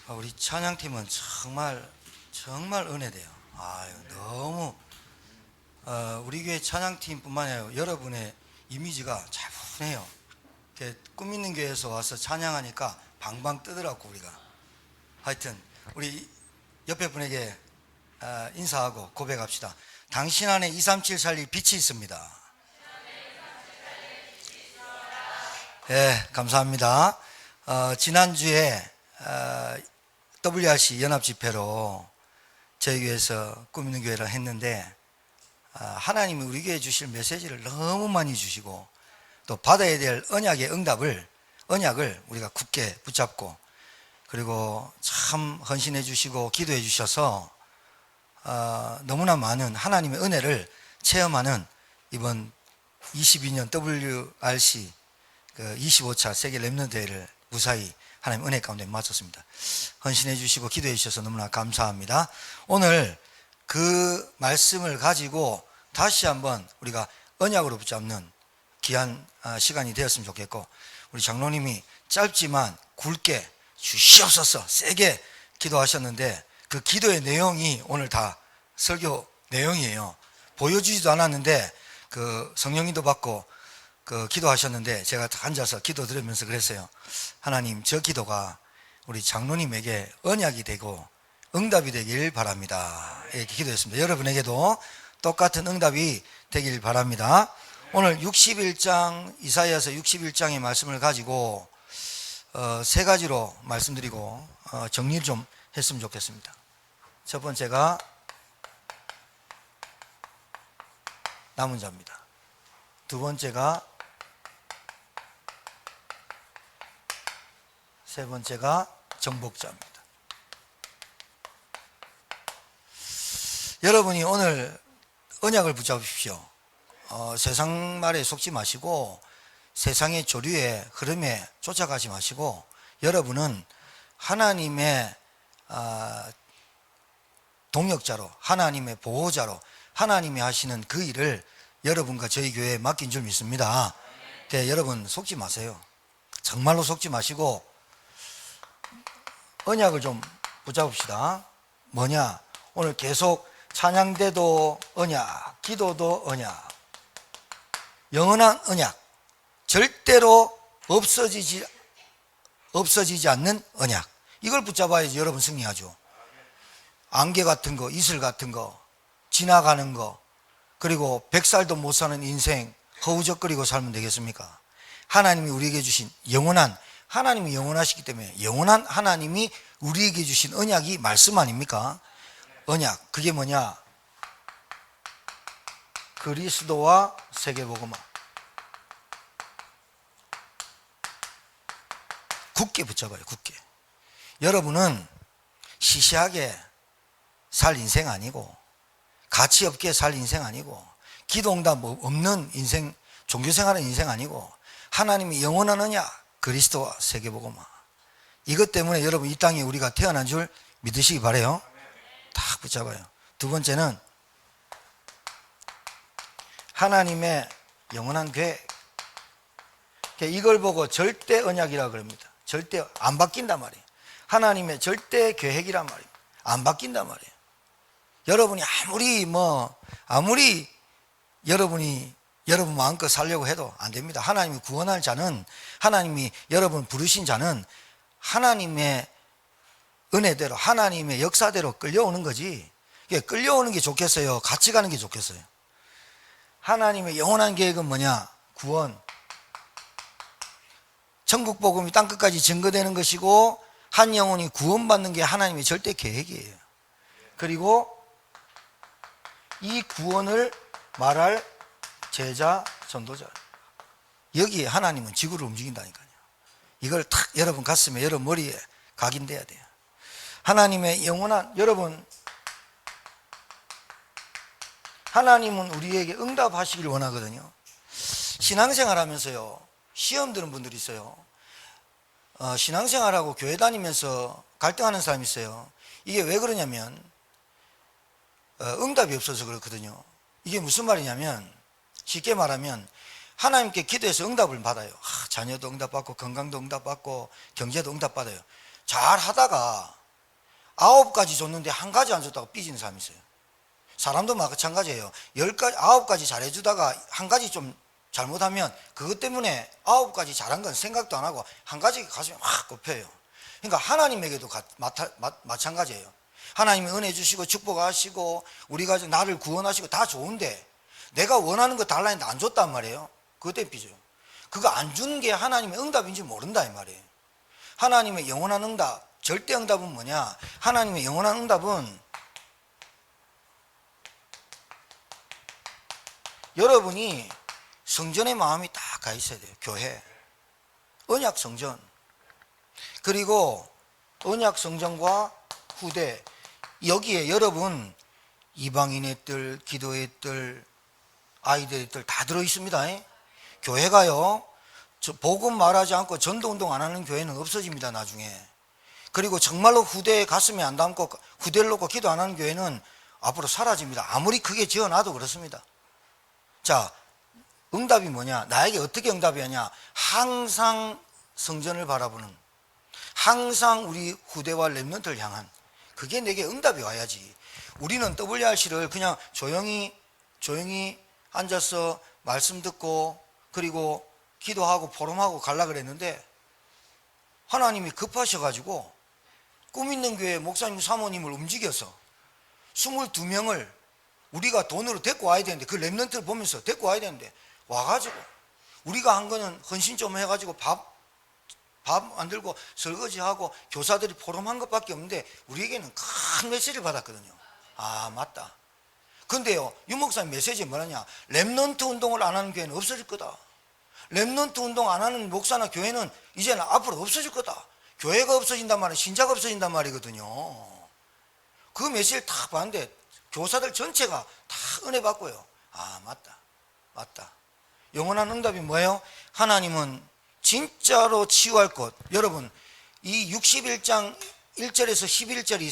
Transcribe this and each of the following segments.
우리 찬양팀은 정말 은혜돼요. 너무 우리 교회 찬양팀뿐만 아니라 여러분의 이미지가 차분해요. 꿈 있는 교회에서 와서 찬양하니까 방방 뜨더라고. 우리가 하여튼 우리 옆에 분에게 인사하고 고백합시다. 당신 안에 237 살릴 빛이 있습니다. 예, 감사합니다. 지난주에 WRC 연합집회로 저희 교회에서 꿈 있는 교회를 했는데 하나님이 우리 교회에 주실 메시지를 너무 많이 주시고 또 받아야 될 언약을 우리가 굳게 붙잡고 그리고 참 헌신해 주시고 기도해 주셔서 너무나 많은 하나님의 은혜를 체험하는 이번 22년 WRC 25차 세계 랩넌트 대회를 무사히 하나님 은혜 가운데 마쳤습니다. 헌신해 주시고 기도해 주셔서 너무나 감사합니다. 오늘 그 말씀을 가지고 다시 한번 우리가 언약으로 붙잡는 귀한 시간이 되었으면 좋겠고, 우리 장로님이 짧지만 굵게 주시옵소서 세게 기도하셨는데 그 기도의 내용이 오늘 다 설교 내용이에요. 보여주지도 않았는데 그 성령님도 받고 기도하셨는데 제가 앉아서 기도 드리면서 그랬어요. 하나님, 저 기도가 우리 장로님에게 언약이 되고 응답이 되길 바랍니다. 이렇게 기도했습니다. 여러분에게도 똑같은 응답이 되길 바랍니다. 오늘 61장 이사야서 61장의 말씀을 가지고 세 가지로 말씀드리고 정리를 좀 했으면 좋겠습니다. 첫 번째가 남은 자입니다. 두 번째가 세 번째가 정복자입니다. 여러분이 오늘 언약을 붙잡으십시오. 세상 말에 속지 마시고 세상의 조류의 흐름에 쫓아가지 마시고 여러분은 하나님의 동역자로, 하나님의 보호자로 하나님이 하시는 그 일을 여러분과 저희 교회에 맡긴 줄 믿습니다. 여러분 속지 마세요. 정말로 속지 마시고 언약을 좀 붙잡읍시다. 뭐냐? 오늘 계속 찬양대도 언약, 기도도 언약, 영원한 언약, 절대로 없어지지 않는 언약. 이걸 붙잡아야지 여러분 승리하죠. 안개 같은 거, 이슬 같은 거, 지나가는 거, 그리고 100살도 못 사는 인생 허우적거리고 살면 되겠습니까? 하나님이 우리에게 주신 하나님이 영원하시기 때문에 영원한 하나님이 우리에게 주신 언약이 말씀 아닙니까? 언약, 그게 뭐냐? 그리스도와 세계복음화. 굳게 붙잡아요. 굳게. 여러분은 시시하게 살 인생 아니고 가치 없게 살 인생 아니고 기도응답 없는 인생, 종교생활하는 인생 아니고 하나님이 영원한 언약, 그리스도와 세계복음화. 이것 때문에 여러분 이 땅에 우리가 태어난 줄 믿으시기 바라요. 다 붙잡아요. 두 번째는 하나님의 영원한 계획. 이걸 보고 절대 언약이라고 그럽니다. 절대 안 바뀐단 말이에요. 하나님의 절대 계획이란 말이에요. 안 바뀐단 말이에요. 여러분이 아무리 여러분 마음껏 살려고 해도 안 됩니다. 하나님이 구원할 자는, 하나님이 여러분 부르신 자는 하나님의 은혜대로, 하나님의 역사대로 끌려오는 거지. 끌려오는 게 좋겠어요? 같이 가는 게 좋겠어요? 하나님의 영원한 계획은 뭐냐? 구원. 천국 복음이 땅끝까지 증거되는 것이고 한 영혼이 구원받는 게 하나님의 절대 계획이에요. 그리고 이 구원을 말할 제자, 전도자. 여기에 하나님은 지구를 움직인다니까요. 이걸 탁 여러분 가슴에, 여러분 머리에 각인돼야 돼요. 하나님의 영원한, 여러분, 하나님은 우리에게 응답하시길 원하거든요. 신앙생활 하면서요, 시험 드는 분들이 있어요. 신앙생활하고 교회 다니면서 갈등하는 사람이 있어요. 이게 왜 그러냐면 응답이 없어서 그렇거든요. 이게 무슨 말이냐면 쉽게 말하면 하나님께 기도해서 응답을 받아요. 자녀도 응답받고 건강도 응답받고 경제도 응답받아요. 잘 하다가 9가지 줬는데 1가지 안 줬다고 삐지는 사람이 있어요. 사람도 마찬가지예요. 10가지, 9가지 잘해주다가 1가지 좀 잘못하면 그것 때문에 9가지 잘한 건 생각도 안 하고 1가지 가슴이 확 꼽혀요. 그러니까 하나님에게도 마찬가지예요. 하나님이 은혜 주시고 축복하시고 우리가 나를 구원하시고 다 좋은데 내가 원하는 거 달라 했는데 안 줬단 말이에요. 그것 때문에 삐져요. 그거 안 주는 게 하나님의 응답인지 모른다 이 말이에요. 하나님의 영원한 응답, 절대 응답은 뭐냐? 하나님의 영원한 응답은 여러분이 성전의 마음이 딱 가 있어야 돼요. 교회, 언약 성전, 그리고 언약 성전과 후대, 여기에 여러분 이방인의 뜰, 기도의 뜰, 아이들의 뜰 다 들어있습니다. 교회가요, 복음 말하지 않고 전도운동 안 하는 교회는 없어집니다 나중에. 그리고 정말로 후대에 가슴에 안 담고 후대를 놓고 기도 안 하는 교회는 앞으로 사라집니다. 아무리 크게 지어놔도 그렇습니다. 자, 응답이 뭐냐? 나에게 어떻게 응답이 하냐? 항상 성전을 바라보는, 항상 우리 후대와 렘넌트를 향한, 그게 내게 응답이 와야지. 우리는 WRC를 그냥 조용히 앉아서 말씀 듣고 그리고 기도하고 포럼하고 가려고 그랬는데 하나님이 급하셔가지고 꿈 있는 교회 목사님 사모님을 움직여서 22명을 우리가 돈으로 데리고 와야 되는데, 그 렘넌트를 보면서 데리고 와야 되는데 와가지고 우리가 한 거는 헌신 좀 해가지고 밥 만들고 설거지하고 교사들이 포럼한 것밖에 없는데 우리에게는 큰 메시지를 받았거든요. 아, 맞다. 근데요, 유 목사님 메시지 뭐냐냐? 렘넌트 운동을 안 하는 교회는 없어질 거다. 렘넌트 운동 안 하는 목사나 교회는 이제는 앞으로 없어질 거다. 교회가 없어진단 말이에요. 신자가 없어진단 말이거든요. 그 메시지를 딱 봤는데 교사들 전체가 다 은혜 받고요. 아, 맞다. 영원한 응답이 뭐예요? 하나님은 진짜로 치유할 것. 여러분, 이 61장 1절에서 11절이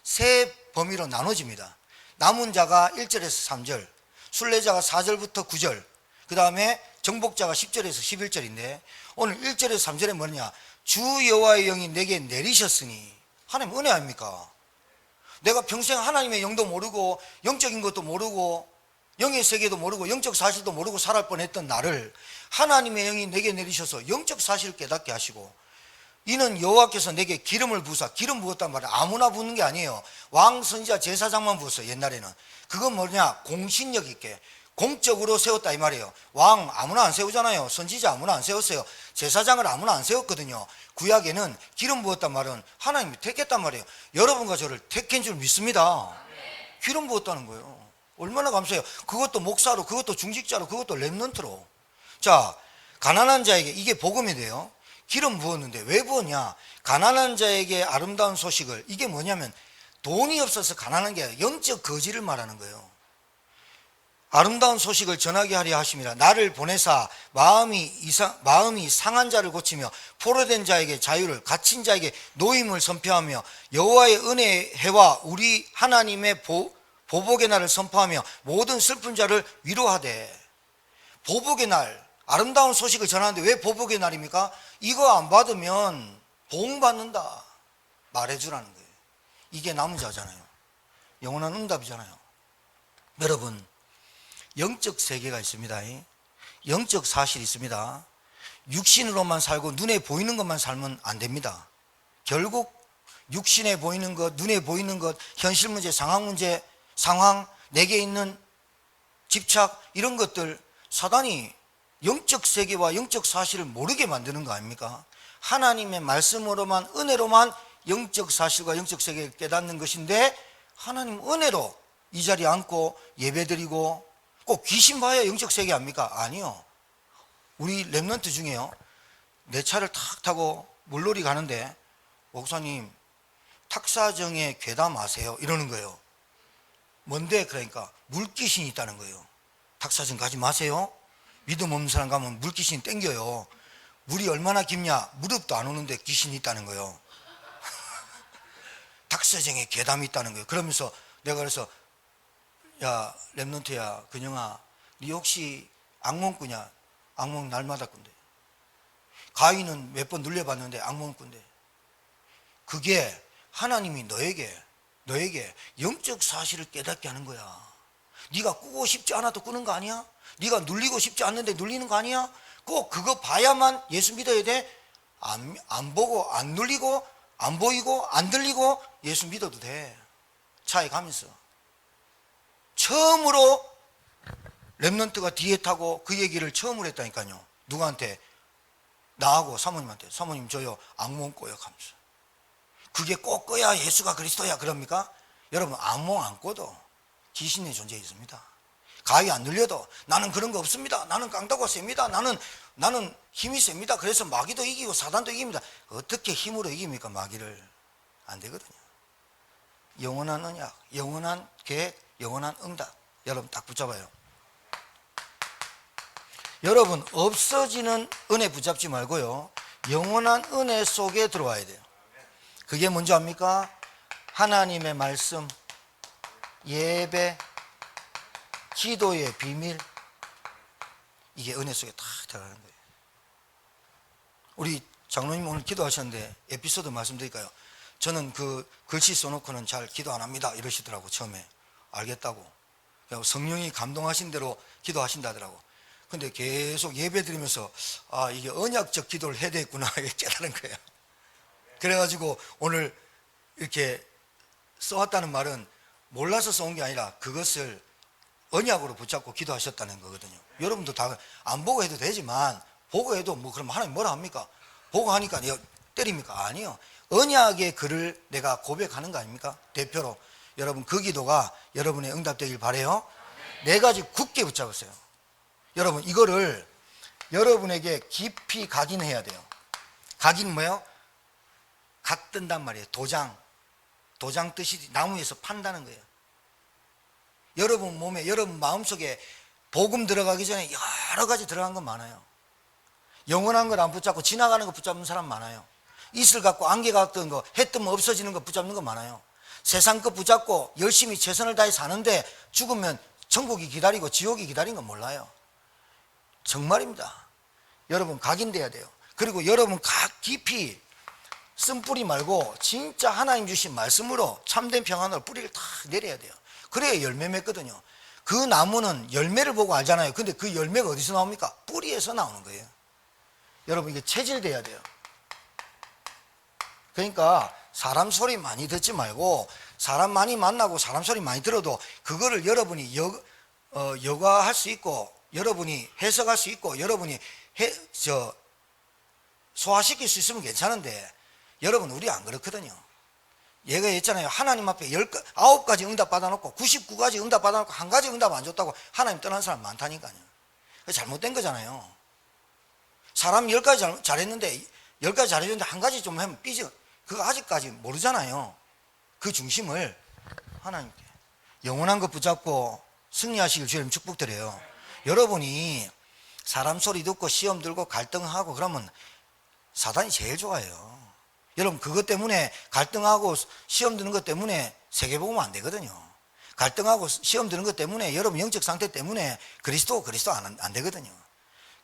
세 범위로 나눠집니다. 남은 자가 1절에서 3절, 순례자가 4절부터 9절, 그 다음에 정복자가 10절에서 11절인데 오늘 1절에서 3절에 뭐냐? 주 여호와의 영이 내게 내리셨으니. 하나님 은혜 아닙니까? 내가 평생 하나님의 영도 모르고 영적인 것도 모르고 영의 세계도 모르고 영적 사실도 모르고 살할 뻔했던 나를 하나님의 영이 내게 내리셔서 영적 사실을 깨닫게 하시고, 이는 여호와께서 내게 기름을 부으사. 기름 부었단 말이에요. 아무나 부는 게 아니에요. 왕, 선지자, 제사장만 부었어요 옛날에는. 그건 뭐냐? 공신력 있게 공적으로 세웠다 이 말이에요. 왕 아무나 안 세우잖아요. 선지자 아무나 안 세웠어요. 제사장을 아무나 안 세웠거든요. 구약에는 기름 부었단 말은 하나님이 택했단 말이에요. 여러분과 저를 택한 줄 믿습니다. 기름 부었다는 거예요. 얼마나 감사해요. 그것도 목사로, 그것도 중직자로, 그것도 렘넌트로. 자, 가난한 자에게, 이게 복음이 돼요. 기름 부었는데 왜 부었냐? 가난한 자에게 아름다운 소식을, 이게 뭐냐면 돈이 없어서 가난한 게 아니라 영적 거지를 말하는 거예요. 아름다운 소식을 전하게 하려 하심이라. 나를 보내사 마음이 상한 자를 고치며 포로된 자에게 자유를, 갇힌 자에게 노임을 선포하며 여호와의 은혜의 해와 우리 하나님의 보복의 날을 선포하며 모든 슬픈 자를 위로하되. 보복의 날, 아름다운 소식을 전하는데 왜 보복의 날입니까? 이거 안 받으면 보응받는다 말해주라는 거예요. 이게 남은 자잖아요. 영원한 응답이잖아요. 여러분, 영적 세계가 있습니다. 영적 사실이 있습니다. 육신으로만 살고 눈에 보이는 것만 살면 안 됩니다. 결국 육신에 보이는 것, 눈에 보이는 것, 현실 문제, 상황 문제, 내게 있는 집착, 이런 것들 사단이 영적 세계와 영적 사실을 모르게 만드는 거 아닙니까? 하나님의 말씀으로만, 은혜로만 영적 사실과 영적 세계를 깨닫는 것인데, 하나님 은혜로 이 자리에 앉고 예배드리고, 꼭 귀신 봐야 영적 세계 아닙니까? 아니요. 우리 렘넌트 중에요, 내 차를 탁 타고 물놀이 가는데 목사님 탁사정에 괴담 아세요? 이러는 거예요. 뭔데? 그러니까 물귀신이 있다는 거예요. 탁사정 가지 마세요. 믿음 없는 사람 가면 물귀신이 땡겨요. 물이 얼마나 깊냐? 무릎도 안 오는데 귀신이 있다는 거예요. 탁사정에 괴담이 있다는 거예요. 그러면서 내가 그래서, 야 렘넌트야, 근영아, 네 혹시 악몽 꾸냐? 악몽 날마다 꾼대. 가위는 몇 번 눌려봤는데 악몽 꾼대. 그게 하나님이 너에게 영적 사실을 깨닫게 하는 거야. 네가 꾸고 싶지 않아도 꾸는 거 아니야? 네가 눌리고 싶지 않는데 눌리는 거 아니야? 꼭 그거 봐야만 예수 믿어야 돼? 안 보고 안 눌리고 안 보이고 안 들리고 예수 믿어도 돼. 차에 가면서 처음으로 렘넌트가 뒤에 타고 그 얘기를 처음으로 했다니까요. 누구한테? 나하고 사모님한테. 사모님 저요 악몽 꿔요 하면서. 그게 꼭 꺼야 예수가 그리스도야 그럽니까? 여러분 악몽 안 꿔도 귀신의 존재 있습니다. 가위 안 눌려도 나는 그런 거 없습니다. 나는 깡다구가 셉니다. 나는 힘이 셉니다. 그래서 마귀도 이기고 사단도 이깁니다. 어떻게 힘으로 이깁니까? 마귀를. 안 되거든요. 영원한 언약, 영원한 계획, 영원한 응답. 여러분 딱 붙잡아요. 여러분 없어지는 은혜 붙잡지 말고요, 영원한 은혜 속에 들어와야 돼요. 그게 뭔지 압니까? 하나님의 말씀, 예배, 기도의 비밀, 이게 은혜 속에 다 들어가는 거예요. 우리 장로님 오늘 기도하셨는데 에피소드 말씀드릴까요? 저는 그 글씨 써놓고는 잘 기도 안 합니다 이러시더라고. 처음에 알겠다고, 성령이 감동하신 대로 기도하신다더라고. 근데 계속 예배 드리면서 아 이게 언약적 기도를 해야 되겠구나 깨달은 거예요. 그래가지고 오늘 이렇게 써왔다는 말은 몰라서 써온 게 아니라 그것을 언약으로 붙잡고 기도하셨다는 거거든요. 여러분도 다 안 보고 해도 되지만 보고 해도 뭐 그럼 하나님 뭐라 합니까? 보고 하니까 내가 때립니까? 아니요. 언약의 글을 내가 고백하는 거 아닙니까? 대표로. 여러분 그 기도가 여러분의 응답되길 바라요. 네 가지 굳게 붙잡으세요. 여러분 이거를 여러분에게 깊이 각인해야 돼요. 각인 뭐예요? 각 뜬단 말이에요. 도장 뜻이 나무에서 판다는 거예요. 여러분 몸에, 여러분 마음속에 복음 들어가기 전에 여러 가지 들어간 건 많아요. 영원한 걸 안 붙잡고 지나가는 거 붙잡는 사람 많아요. 이슬 갖고 안개 같은 거, 해 뜨면 없어지는 거 붙잡는 거 많아요. 세상 거 붙잡고 열심히 최선을 다해 사는데 죽으면 천국이 기다리고 지옥이 기다린 건 몰라요. 정말입니다. 여러분 각인돼야 돼요. 그리고 여러분 각 깊이 쓴뿌리 말고 진짜 하나님 주신 말씀으로 참된 평안으로 뿌리를 다 내려야 돼요. 그래야 열매 맺거든요. 그 나무는 열매를 보고 알잖아요. 근데 그 열매가 어디서 나옵니까? 뿌리에서 나오는 거예요. 여러분 이게 체질돼야 돼요. 그러니까 사람 소리 많이 듣지 말고 사람 많이 만나고 사람 소리 많이 들어도 그거를 여러분이 여과할 수 있고 여러분이 해석할 수 있고 여러분이 소화시킬 수 있으면 괜찮은데 여러분 우리 안 그렇거든요. 얘가 했잖아요. 하나님 앞에 9가지 응답 받아놓고 99가지 응답 받아놓고 한 가지 응답 안 줬다고 하나님 떠난 사람 많다니까요. 잘못된 거잖아요. 사람 10가지 잘했는데 10가지 잘해줬는데 한 가지 좀 하면 삐져. 그거 아직까지 모르잖아요. 그 중심을 하나님께 영원한 것 붙잡고 승리하시길 주님 축복드려요. 여러분이 사람 소리 듣고 시험 들고 갈등하고 그러면 사단이 제일 좋아해요. 여러분 그것 때문에 갈등하고 시험 드는 것 때문에 세계복음 안 되거든요. 갈등하고 시험 드는 것 때문에 여러분 영적 상태 때문에 그리스도 안 되거든요.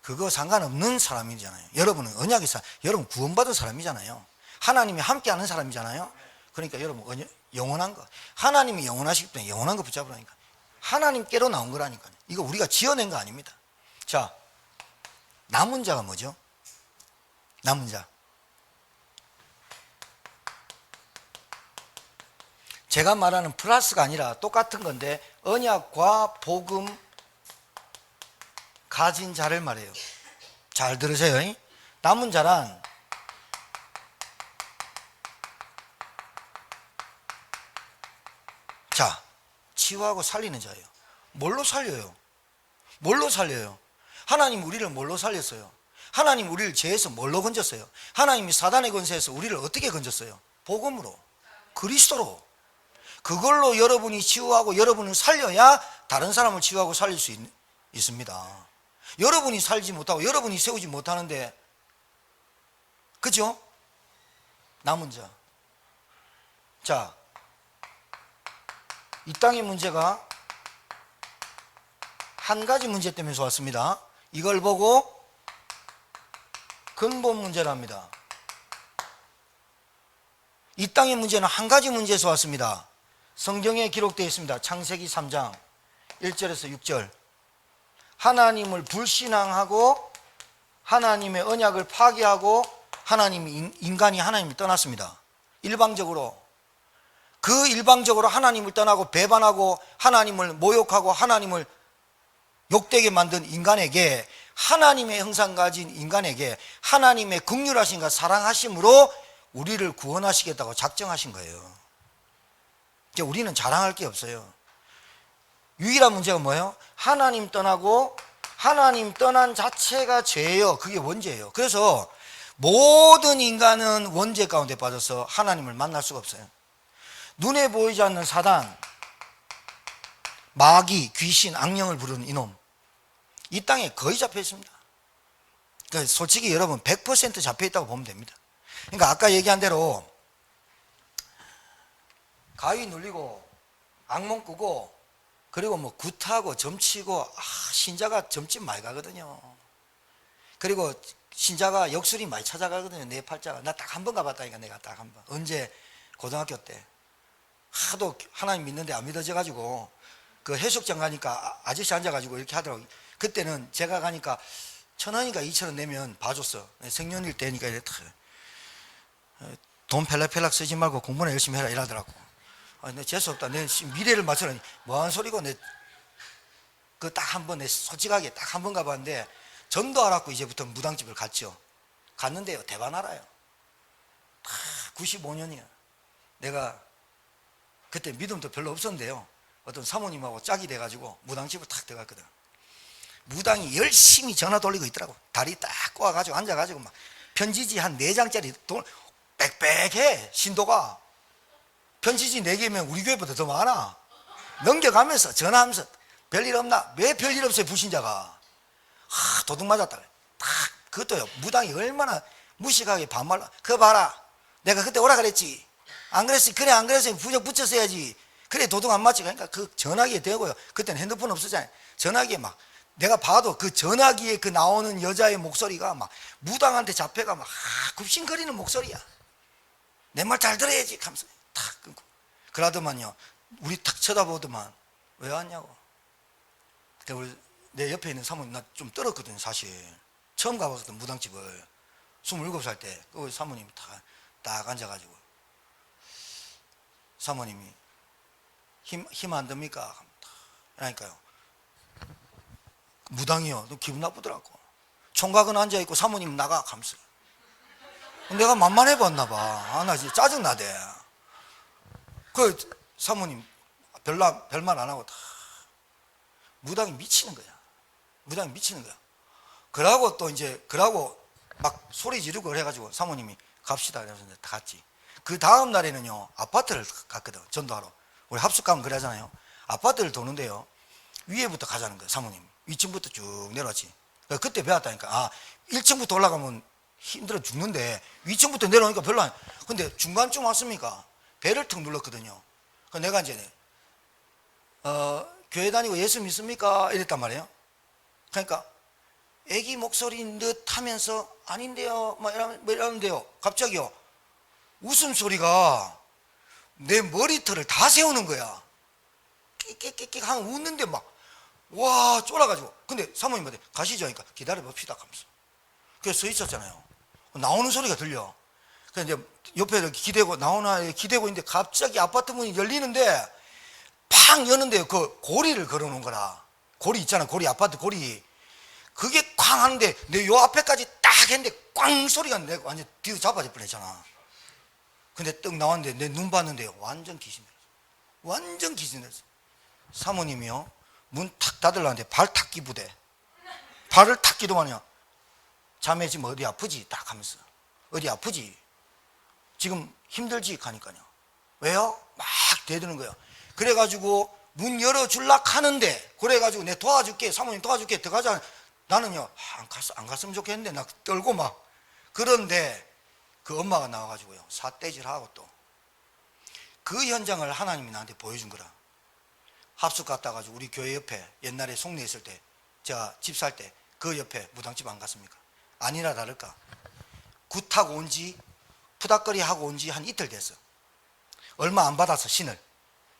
그거 상관없는 사람이잖아요. 여러분은 언약의 사람, 여러분 구원받은 사람이잖아요. 하나님이 함께하는 사람이잖아요. 그러니까 여러분 영원한 거, 하나님이 영원하시기 때문에 영원한 거 붙잡으라니까. 하나님께로 나온 거라니까요. 이거 우리가 지어낸 거 아닙니다. 자, 남은 자가 뭐죠? 남은 자. 제가 말하는 플러스가 아니라 똑같은 건데 언약과 복음 가진 자를 말해요. 잘 들으세요. 남은 자란 자, 치유하고 살리는 자예요. 뭘로 살려요? 뭘로 살려요? 하나님 우리를 뭘로 살렸어요? 하나님 우리를 죄에서 뭘로 건졌어요? 하나님이 사단의 권세에서 우리를 어떻게 건졌어요? 복음으로, 그리스도로. 그걸로 여러분이 치유하고 여러분을 살려야 다른 사람을 치유하고 살릴 수 있습니다. 여러분이 살지 못하고 여러분이 세우지 못하는데, 그죠? 남은 자. 자, 이 땅의 문제가 한 가지 문제 때문에 왔습니다. 이걸 보고 근본 문제랍니다. 이 땅의 문제는 한 가지 문제에서 왔습니다. 성경에 기록되어 있습니다. 창세기 3장 1절에서 6절. 하나님을 불신앙하고 하나님의 언약을 파기하고 인간이 하나님을 떠났습니다. 일방적으로. 그 일방적으로 하나님을 떠나고 배반하고 하나님을 모욕하고 하나님을 욕되게 만든 인간에게, 하나님의 형상 가진 인간에게 하나님의 긍휼하심과 사랑하심으로 우리를 구원하시겠다고 작정하신 거예요. 이제 우리는 자랑할 게 없어요. 유일한 문제가 뭐예요? 하나님 떠나고, 하나님 떠난 자체가 죄예요. 그게 원죄예요. 그래서 모든 인간은 원죄 가운데 빠져서 하나님을 만날 수가 없어요. 눈에 보이지 않는 사단, 마귀, 귀신, 악령을 부르는 이놈, 이 땅에 거의 잡혀 있습니다. 그러니까 솔직히 여러분 100% 잡혀 있다고 보면 됩니다. 그러니까 아까 얘기한 대로 가위 눌리고 악몽 꾸고 그리고 뭐 굿하고 점치고, 신자가 점집 많이 가거든요. 그리고 신자가 역술이 많이 찾아가거든요. 내 팔자가. 나 딱 한 번 가봤다니까. 내가 딱 한 번. 언제? 고등학교 때. 하도 하나님 믿는데 안 믿어져 가지고 그 해수욕장 가니까 아저씨 앉아가지고 이렇게 하더라고요. 그때는 제가 가니까 1,000원인가 2,000원 내면 봐줬어. 생년일 때니까 이래 돈 펠락펠락 쓰지 말고 공부나 열심히 해라 이러더라고. 내 재수없다. 내 미래를 맞추라니 뭐하는 소리고. 내 그 딱 한 번, 내 솔직하게 딱 한 번 가봤는데 전도 알았고 이제부터 무당집을 갔죠. 갔는데요, 대박 알아요. 95년이야 내가 그때 믿음도 별로 없었는데요, 어떤 사모님하고 짝이 돼가지고 무당집을 탁 들어갔거든. 무당이 열심히 전화 돌리고 있더라고. 다리 딱 꼬아가지고 앉아가지고 막 편지지 한 4장짜리 돈 빽빽해. 신도가 편지지 4개면 우리 교회보다 더 많아. 넘겨가면서 전화하면서 별일 없나? 왜 별일 없어요? 불신자가 도둑 맞았다. 딱 그것도요, 무당이 얼마나 무식하게 반말로, 그거 봐라, 내가 그때 오라 그랬지. 안 그랬어? 그래 안 그랬으면 부적 붙였어야지. 그래 도둑 안 맞지. 그러니까 그 전화기에 대고요. 그때는 핸드폰 없었잖아요. 전화기에 막 내가 봐도 그 전화기에 그 나오는 여자의 목소리가 막 무당한테 잡혀가 막 굽신거리는 목소리야. 내 말 잘 들어야지 하면서 탁 끊고. 그러더만요, 우리 탁 쳐다보더만 왜 왔냐고. 그때 우리 내 옆에 있는 사모님, 나 좀 떨었거든 사실. 처음 가봤거든 무당집을. 27살 때. 그 사모님이 딱 앉아가지고, 사모님이 힘 안 듭니까? 그러니까요, 무당이요. 너 기분 나쁘더라고. 총각은 앉아있고 사모님 나가 하면서. 내가 만만해 봤나 봐. 나 진짜 짜증나대. 그 사모님 별말 안 하고 다 무당이 미치는 거야. 무당이 미치는 거야. 그러고 또 이제 그러고 막 소리 지르고 그래가지고 사모님이 갑시다 그래서 다 갔지. 그 다음 날에는요, 아파트를 갔거든. 전도하러. 우리 합숙 가면 그러잖아요. 아파트를 도는데요, 위에부터 가자는 거예요. 사모님 2층부터 쭉 내려왔지. 그때 배웠다니까. 1층부터 올라가면 힘들어 죽는데 2층부터 내려오니까 별로 안. 근데 중간쯤 왔습니까, 배를 턱 눌렀거든요. 내가 이제 교회 다니고 예수 믿습니까? 이랬단 말이에요. 그러니까 애기 목소리인 듯 하면서 아닌데요 막 이러는데요, 갑자기요 웃음소리가 내 머리털을 다 세우는 거야. 끽끽끽 하고 웃는데 막 와 쫄아가지고. 근데 사모님한테 가시죠 하니까 기다려 봅시다 하면서 그래서 서 있었잖아요. 나오는 소리가 들려. 그래서 이제 옆에 기대고 나오나 기대고 있는데 갑자기 아파트 문이 열리는데 팡 여는데요, 그 고리를 걸어놓은 거라. 고리 있잖아, 고리, 아파트 고리. 그게 쾅 하는데 내 요 앞에까지 딱 했는데 꽝 소리가 내가 완전 뒤로 잡아질 뻔했잖아. 근데 떡 나왔는데 내 눈 봤는데요, 완전 귀신이었어. 완전 귀신이었어. 사모님이요, 문 탁 닫으려는데 발 탁 기부대. 발을 탁 기도하냐. 자매 지금 어디 아프지? 딱 하면서 어디 아프지? 지금 힘들지? 하니까요. 왜요? 막 대드는 거예요. 그래가지고 문 열어줄라 하는데, 그래가지고 내 도와줄게, 사모님 도와줄게, 들어가자. 나는요, 안 갔으면 좋겠는데 나 떨고 막. 그런데 그 엄마가 나와가지고요, 삿대질하고 또 그 현장을 하나님이 나한테 보여준 거라. 합숙 갔다 가지고 우리 교회 옆에 옛날에 송내에 있을 때, 제가 집 살 때 그 옆에 무당집 안 갔습니까? 아니나 다를까 굿하고 온지 푸닥거리 하고 온지 한 이틀 됐어. 얼마 안 받아서 신을.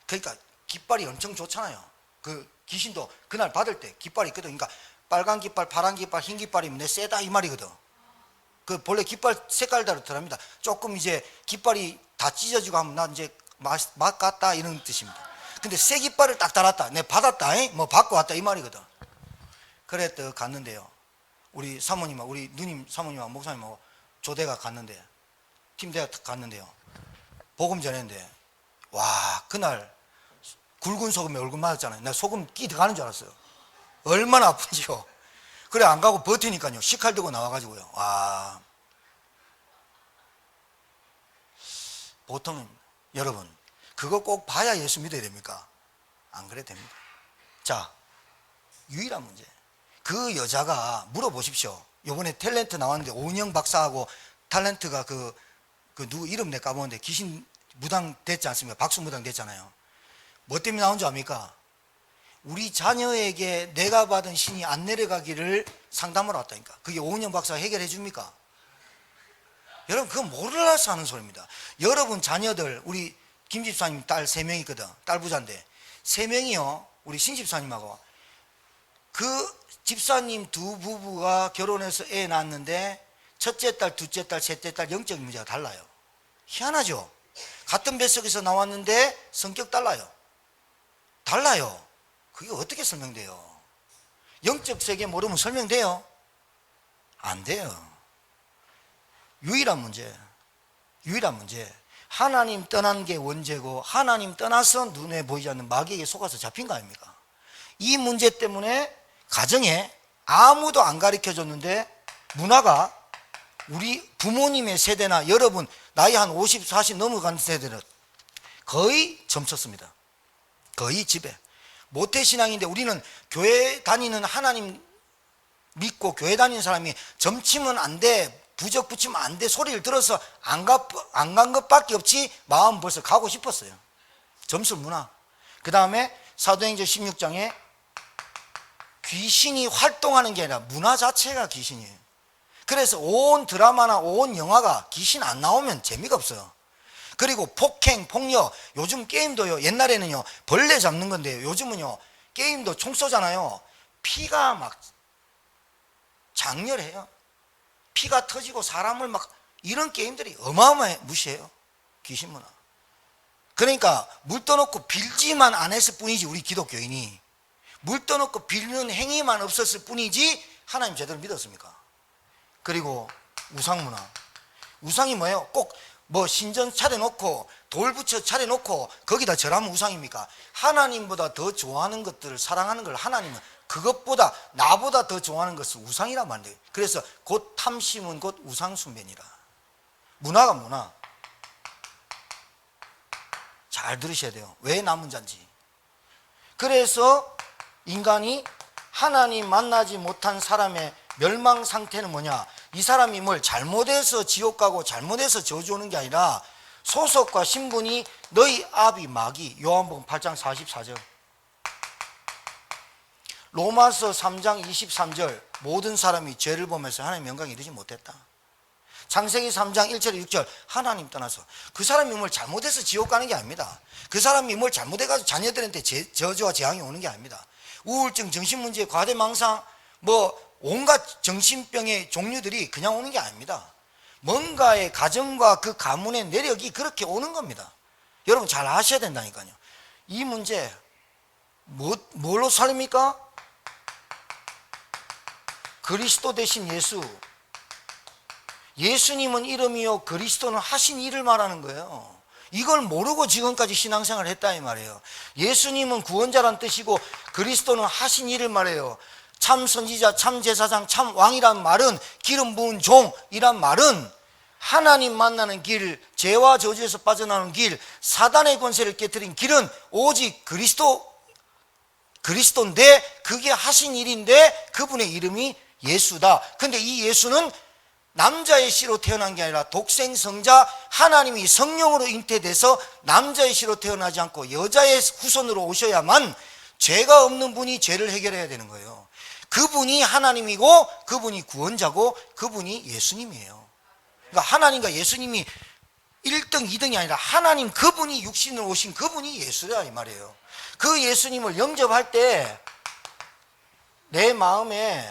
그러니까 깃발이 엄청 좋잖아요. 그 귀신도 그날 받을 때 깃발이 있거든. 그러니까 빨간 깃발, 파란 깃발, 흰 깃발이면 내 세다 이 말이거든. 그 본래 깃발 색깔대로 들어갑니다. 조금 이제 깃발이 다 찢어지고 하면 나 이제 맛 같다 이런 뜻입니다. 근데 새 깃발을 딱 달았다. 내 받았다. 뭐 받고 왔다 이 말이거든. 그래 또 갔는데요. 우리 사모님하고 우리 누님 사모님하고 목사님하고 조대가 갔는데 팀대가 갔는데요. 복음 전했는데 와 그날 굵은 소금에 얼굴 맞았잖아요. 나 소금 끼 들어가는 줄 알았어요. 얼마나 아픈지요. 그래 안 가고 버티니까요. 식칼 들고 나와가지고요. 와 보통 여러분 그거 꼭 봐야 예수 믿어야 됩니까? 안 그래도 됩니다. 자 유일한 문제. 그 여자가 물어보십시오. 요번에 탤런트 나왔는데 오은영 박사하고 탤런트가 그 누구 이름 내 까먹었는데 귀신 무당 됐지 않습니까? 박수 무당 됐잖아요. 뭐 때문에 나온 줄 압니까? 우리 자녀에게 내가 받은 신이 안 내려가기를 상담하러 왔다니까. 그게 오은영 박사가 해결해 줍니까? 여러분 그거 몰라서 하는 소리입니다. 여러분 자녀들 우리 김 집사님 딸 3명 있거든. 딸 부자인데 3명이요 우리 신 집사님하고 그 집사님 두 부부가 결혼해서 애 낳았는데 첫째 딸, 둘째 딸, 셋째 딸 영적 문제가 달라요. 희한하죠? 같은 뱃속에서 나왔는데 성격 달라요. 그게 어떻게 설명돼요? 영적 세계 모르면 설명돼요? 안 돼요. 유일한 문제. 하나님 떠난 게 원죄고 하나님 떠나서 눈에 보이지 않는 마귀에게 속아서 잡힌 거 아닙니까? 이 문제 때문에 가정에 아무도 안 가르쳐줬는데 문화가 우리 부모님의 세대나 여러분 나이 한 50, 40 넘어간 세대는 거의 점쳤습니다. 거의 집에. 모태신앙인데 우리는 교회 다니는 하나님 믿고 교회 다니는 사람이 점치면 안 돼, 부적 붙이면 안 돼 소리를 들어서 안 간 것밖에 없지 마음 벌써 가고 싶었어요. 점술 문화. 그 다음에 사도행전 16장에 귀신이 활동하는 게 아니라 문화 자체가 귀신이에요. 그래서 온 드라마나 온 영화가 귀신 안 나오면 재미가 없어요. 그리고 폭행, 폭력, 요즘 게임도요 옛날에는요 벌레 잡는 건데요 요즘은요 게임도 총 쏘잖아요. 피가 막 장렬해요. 피가 터지고 사람을 막 이런 게임들이 어마어마해. 무시해요. 귀신 문화. 그러니까 물 떠놓고 빌지만 안 했을 뿐이지 우리 기독교인이 물 떠놓고 빌는 행위만 없었을 뿐이지 하나님 제대로 믿었습니까? 그리고 우상 문화. 우상이 뭐예요? 꼭 뭐 신전 차려놓고 돌 붙여 차려놓고 거기다 절하면 우상입니까? 하나님보다 더 좋아하는 것들을 사랑하는 걸 하나님은 그것보다 나보다 더 좋아하는 것을 우상이라 말해요. 그래서 곧 탐심은 곧 우상숭배니라. 문화가 문화. 잘 들으셔야 돼요. 왜 남은 자인지. 그래서 인간이 하나님 만나지 못한 사람의 멸망 상태는 뭐냐? 이 사람이 뭘 잘못해서 지옥 가고 잘못해서 저주 오는 게 아니라 소속과 신분이 너희 아비 마귀. 요한복음 8장 44절. 로마서 3장 23절. 모든 사람이 죄를 범해서 하나님의 영광에 이르지 못했다. 창세기 3장 1절 6절. 하나님 떠나서 그 사람이 뭘 잘못해서 지옥 가는 게 아닙니다. 그 사람이 뭘 잘못해가지고 자녀들한테 저주와 재앙이 오는 게 아닙니다. 우울증, 정신문제, 과대망상 뭐 온갖 정신병의 종류들이 그냥 오는 게 아닙니다. 뭔가의 가정과 그 가문의 내력이 그렇게 오는 겁니다. 여러분 잘 아셔야 된다니까요. 이 문제 뭘로 살립니까? 그리스도 대신 예수. 예수님은 이름이요 그리스도는 하신 일을 말하는 거예요. 이걸 모르고 지금까지 신앙생활을 했다 이 말이에요. 예수님은 구원자란 뜻이고 그리스도는 하신 일을 말해요. 참 선지자, 참 제사장, 참 왕이란 말은 기름 부은 종이란 말은 하나님 만나는 길, 죄와 저주에서 빠져나오는 길, 사단의 권세를 깨뜨린 길은 오직 그리스도인데 그게 하신 일인데 그분의 이름이 예수다. 근데 이 예수는 남자의 씨로 태어난 게 아니라 독생성자 하나님이 성령으로 잉태돼서 남자의 씨로 태어나지 않고 여자의 후손으로 오셔야만 죄가 없는 분이 죄를 해결해야 되는 거예요. 그분이 하나님이고 그분이 구원자고 그분이 예수님이에요. 그러니까 하나님과 예수님이 1등, 2등이 아니라 하나님 그분이 육신으로 오신 그분이 예수라 이 말이에요. 그 예수님을 영접할 때 내 마음에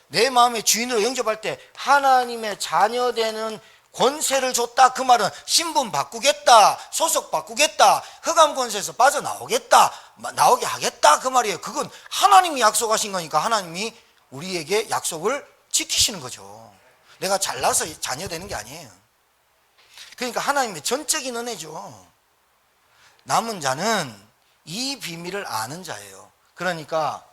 내 마음의 주인으로 영접할 때 하나님의 자녀되는 권세를 줬다. 그 말은 신분 바꾸겠다, 소속 바꾸겠다, 흑암 권세에서 빠져나오겠다, 나오게 하겠다 그 말이에요. 그건 하나님이 약속하신 거니까 하나님이 우리에게 약속을 지키시는 거죠. 내가 잘나서 자녀 되는 게 아니에요. 그러니까 하나님의 전적인 은혜죠. 남은 자는 이 비밀을 아는 자예요. 그러니까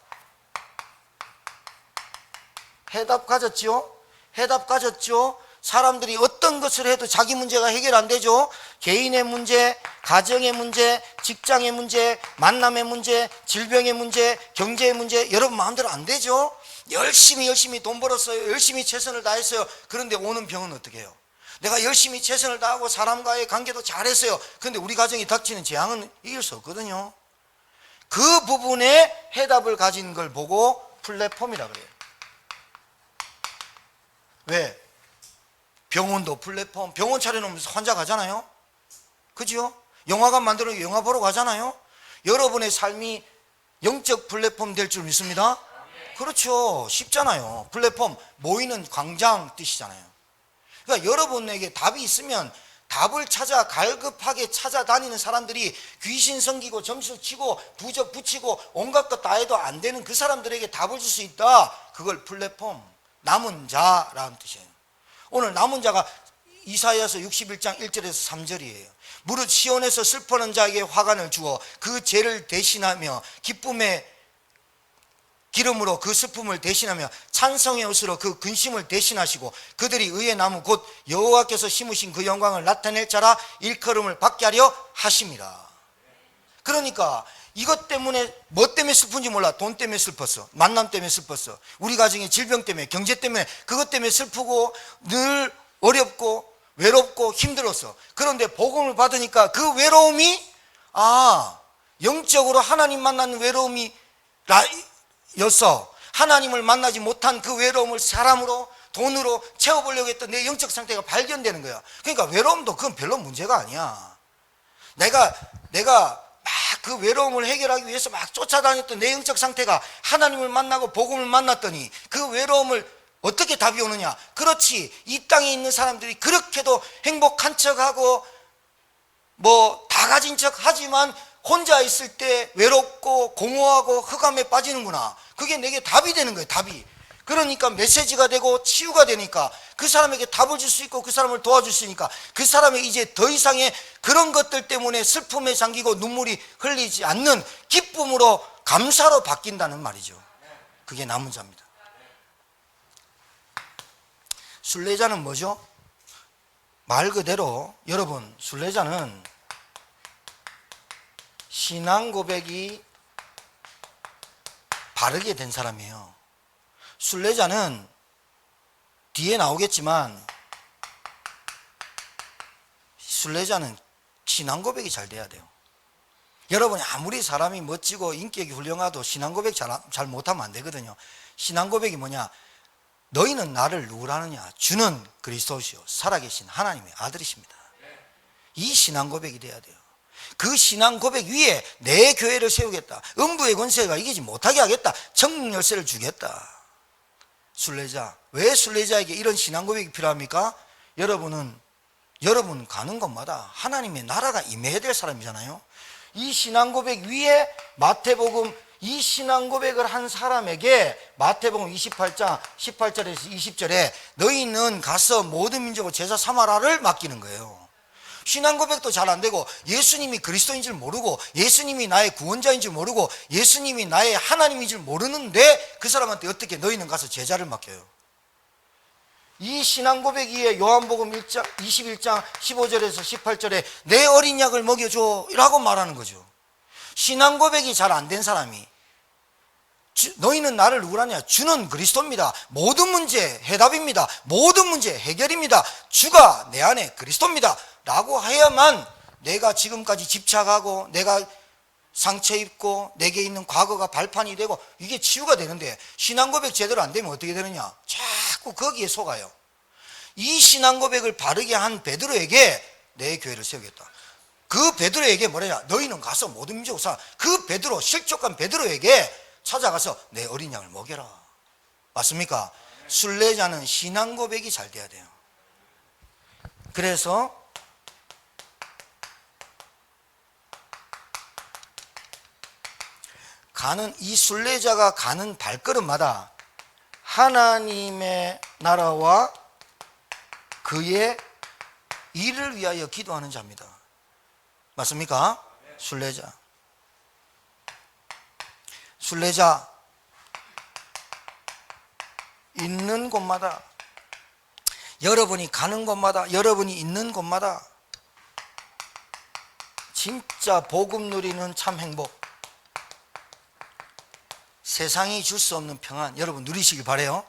해답 가졌죠? 해답 가졌죠? 사람들이 어떤 것을 해도 자기 문제가 해결 안 되죠? 개인의 문제, 가정의 문제, 직장의 문제, 만남의 문제, 질병의 문제, 경제의 문제, 여러분 마음대로 안 되죠? 열심히 돈 벌었어요. 열심히 최선을 다했어요. 그런데 오는 병은 어떻게 해요? 내가 열심히 최선을 다하고 사람과의 관계도 잘했어요. 그런데 우리 가정이 닥치는 재앙은 이길 수 없거든요. 그 부분에 해답을 가진 걸 보고 플랫폼이라 그래요. 왜? 병원도 플랫폼, 병원 차려놓으면서 환자 가잖아요. 그죠? 영화관 만들어 영화 보러 가잖아요. 여러분의 삶이 영적 플랫폼 될 줄 믿습니다. 그렇죠. 쉽잖아요. 플랫폼, 모이는 광장 뜻이잖아요. 그러니까 여러분에게 답이 있으면 답을 찾아 갈급하게 찾아다니는 사람들이 귀신 섬기고 점수 치고 부적 붙이고 온갖 것 다 해도 안 되는 그 사람들에게 답을 줄 수 있다. 그걸 플랫폼, 남은 자라는 뜻이에요. 오늘 남은 자가 이사야서 61장 1절에서 3절이에요. 무릇 시온에서 슬퍼하는 자에게 화관을 주어 그 죄를 대신하며 기쁨의 기름으로 그 슬픔을 대신하며 찬성의 옷으로 그 근심을 대신하시고 그들이 의의 나무 곧 여호와께서 심으신 그 영광을 나타낼 자라 일컬음을 받게 하려 하심이라. 그러니까 이것 때문에 뭐 때문에 슬픈지 몰라. 돈 때문에 슬펐어, 만남 때문에 슬펐어, 우리 가정의 질병 때문에, 경제 때문에, 그것 때문에 슬프고 늘 어렵고 외롭고 힘들었어. 그런데 복음을 받으니까 그 외로움이 영적으로 하나님 만나는 외로움이 였어. 하나님을 만나지 못한 그 외로움을 사람으로, 돈으로 채워보려고 했던 내 영적 상태가 발견되는 거야. 그러니까 외로움도 그건 별로 문제가 아니야. 내가 막 그 외로움을 해결하기 위해서 막 쫓아다녔던 내 영적 상태가 하나님을 만나고 복음을 만났더니 그 외로움을 어떻게 답이 오느냐? 그렇지, 이 땅에 있는 사람들이 그렇게도 행복한 척하고 뭐 다 가진 척 하지만 혼자 있을 때 외롭고 공허하고 흑암에 빠지는구나. 그게 내게 답이 되는 거예요. 답이. 그러니까 메시지가 되고 치유가 되니까 그 사람에게 답을 줄 수 있고 그 사람을 도와줄 수 있으니까 그 사람이 이제 더 이상의 그런 것들 때문에 슬픔에 잠기고 눈물이 흘리지 않는 기쁨으로, 감사로 바뀐다는 말이죠. 그게 남은 자입니다. 순례자는 뭐죠? 말 그대로 여러분, 순례자는 신앙 고백이 바르게 된 사람이에요. 순례자는 뒤에 나오겠지만 순례자는 신앙 고백이 잘 돼야 돼요. 여러분이 아무리 사람이 멋지고 인격이 훌륭하도 신앙 고백 잘 못하면 안 되거든요. 신앙 고백이 뭐냐? 너희는 나를 누구라 하느냐? 주는 그리스도시요 살아계신 하나님의 아들이십니다. 이 신앙 고백이 돼야 돼요. 그 신앙 고백 위에 내 교회를 세우겠다, 음부의 권세가 이기지 못하게 하겠다, 천국 열쇠를 주겠다. 순례자, 왜 순례자에게 이런 신앙 고백이 필요합니까? 여러분 가는 곳마다 하나님의 나라가 임해야 될 사람이잖아요. 이 신앙 고백 위에 마태복음, 이 신앙 고백을 한 사람에게 마태복음 28장 18절에서 20절에 너희는 가서 모든 민족을 제자 삼아라를 맡기는 거예요. 신앙 고백도 잘 안 되고 예수님이 그리스도인 줄 모르고 예수님이 나의 구원자인 줄 모르고 예수님이 나의 하나님인 줄 모르는데 그 사람한테 어떻게 너희는 가서 제자를 맡겨요? 이 신앙 고백 위에 요한복음 21장 15절에서 18절에 내 어린 양을 먹여줘 라고 말하는 거죠. 신앙 고백이 잘 안 된 사람이 너희는 나를 누구라냐? 주는 그리스도입니다. 모든 문제 해답입니다. 모든 문제 해결입니다. 주가 내 안에 그리스도입니다 라고 해야만 내가 지금까지 집착하고 내가 상처 입고 내게 있는 과거가 발판이 되고 이게 치유가 되는데, 신앙 고백 제대로 안 되면 어떻게 되느냐? 자꾸 거기에 속아요. 이 신앙 고백을 바르게 한 베드로에게 내 교회를 세우겠다. 그 베드로에게 뭐냐, 너희는 가서 모든 민족을 사. 그 베드로, 실족한 베드로에게 찾아가서 내 어린 양을 먹여라. 맞습니까? 순례자는 신앙 고백이 잘 돼야 돼요. 그래서 이 순례자가 가는 발걸음마다 하나님의 나라와 그의 일을 위하여 기도하는 자입니다. 맞습니까? 순례자 있는 곳마다, 여러분이 가는 곳마다, 여러분이 있는 곳마다 진짜 복음 누리는 참 행복, 세상이 줄 수 없는 평안 여러분 누리시길 바라요.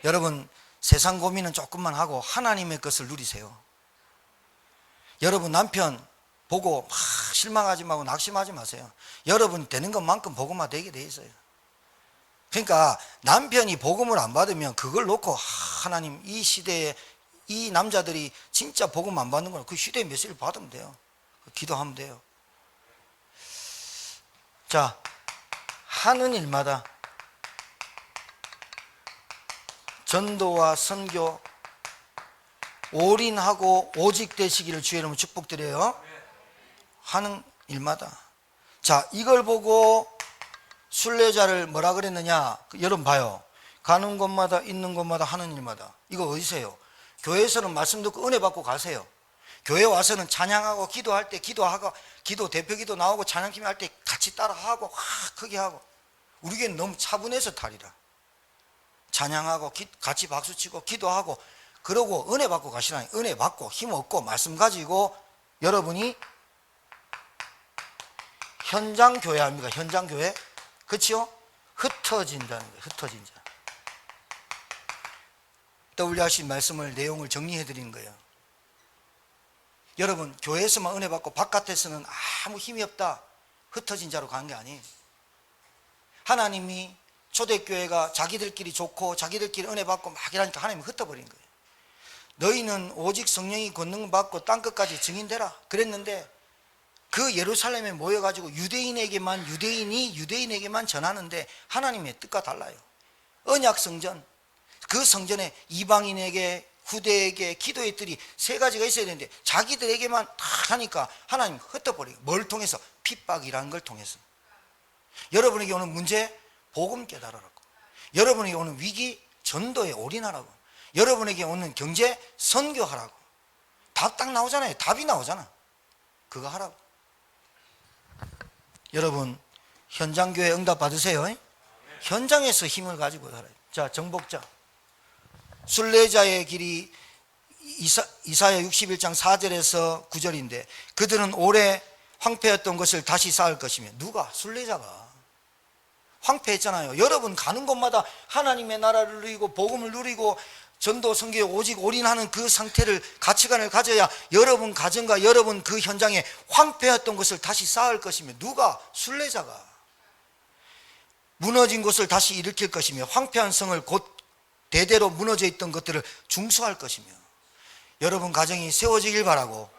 여러분 세상 고민은 조금만 하고 하나님의 것을 누리세요. 여러분 남편 보고 막 실망하지 말고 낙심하지 마세요. 여러분 되는 것만큼 복음화 되게 돼 있어요. 그러니까 남편이 복음을 안 받으면 그걸 놓고 하나님 이 시대에 이 남자들이 진짜 복음 안 받는 거는 그 시대의 메시지를 받으면 돼요. 기도하면 돼요. 자, 하는 일마다 전도와 선교 올인하고 오직 되시기를 주의 이름으로 축복드려요. 하는 일마다. 자, 이걸 보고 순례자를 뭐라 그랬느냐? 여러분 봐요. 가는 곳마다 있는 곳마다 하는 일마다. 이거 어디세요? 교회에서는 말씀 듣고 은혜 받고 가세요. 교회 와서는 찬양하고 기도할 때 기도하고 기도 대표 기도 나오고 찬양팀 할 때 같이 따라하고 크게 하고. 우리 교회는 너무 차분해서 탈이라. 찬양하고 같이 박수치고 기도하고 그러고 은혜 받고 가시라니. 은혜 받고 힘 얻고 말씀 가지고 여러분이 현장 교회 합니까? 현장 교회? 그렇죠? 흩어진다는 거예요. 흩어진 자. 떠올려하신 말씀을 내용을 정리해 드리는 거예요. 여러분 교회에서만 은혜 받고 바깥에서는 아무 힘이 없다, 흩어진 자로 가는 게 아니에요. 하나님이 초대교회가 자기들끼리 좋고 자기들끼리 은혜 받고 막 이러니까 하나님이 흩어버린 거예요. 너희는 오직 성령이 권능 받고 땅끝까지 증인되라 그랬는데 그 예루살렘에 모여가지고 유대인에게만 전하는데 하나님의 뜻과 달라요. 언약 성전, 그 성전에 이방인에게 후대에게 기도의 뜰이 세 가지가 있어야 되는데 자기들에게만 다 하니까 하나님 흩어버려요. 뭘 통해서? 핍박이라는 걸 통해서. 여러분에게 오는 문제 복음 깨달으라고, 여러분에게 오는 위기 전도에 올인하라고, 여러분에게 오는 경제 선교하라고. 답 딱 나오잖아요. 답이 나오잖아. 그거 하라고. 여러분 현장교회 응답 받으세요. 현장에서 힘을 가지고 살아요. 자, 정복자 순례자의 길이 이사야 61장 4절에서 9절인데 그들은 오래 황폐했던 것을 다시 쌓을 것이며. 누가? 순례자가 황폐했잖아요. 여러분 가는 곳마다 하나님의 나라를 누리고 복음을 누리고 전도 선교에 오직 올인하는 그 상태를, 가치관을 가져야 여러분 가정과 여러분 그 현장에 황폐했던 것을 다시 쌓을 것이며. 누가? 순례자가. 무너진 곳을 다시 일으킬 것이며 황폐한 성을 곧 대대로 무너져 있던 것들을 중수할 것이며. 여러분 가정이 세워지길 바라고.